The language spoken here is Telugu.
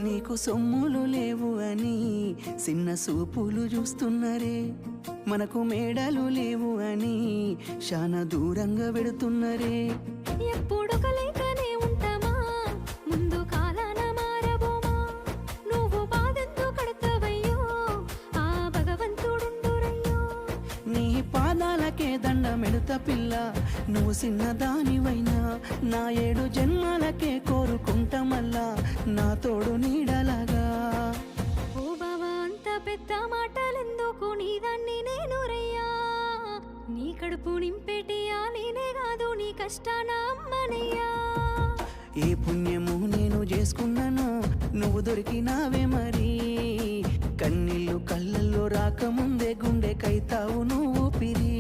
నీకు సొమ్ములు లేవు అని చిన్న సూపులు చూస్తున్నరే, మనకు మేడలు లేవు అని శానా దూరంగా వెడుతున్నరే. ఎప్పుడు కలయికనే ఉంటామా, ముందు కాలాన మారబోమా. నువ్వు బాధెంతో కడతావయ్యో, ఆ భగవంతుడుండురయ్యో. నీ పాదాలకే దండమెడుత పిల్ల, నువ్వు చిన్నదానివైనా నా 7 జన్మలకే కోరుకుంటా మళ్ళా నా తోడు నీడలాగా. ఓ బావా అంత పెద్ద మాటలెందుకు, నీదాన్ని నేను రయ్యా. నీ కడుపు నింపేటియా నేనే కాదు, నీ కష్టాన అమ్మనయ్యా. ఏ పుణ్యము నేను చేసుకున్నాను, నువ్వు దొరికినావే మరి. కన్నీళ్ళు కళ్ళల్లో రాకముందే గుండె కైతావు నువ్వు పిరి.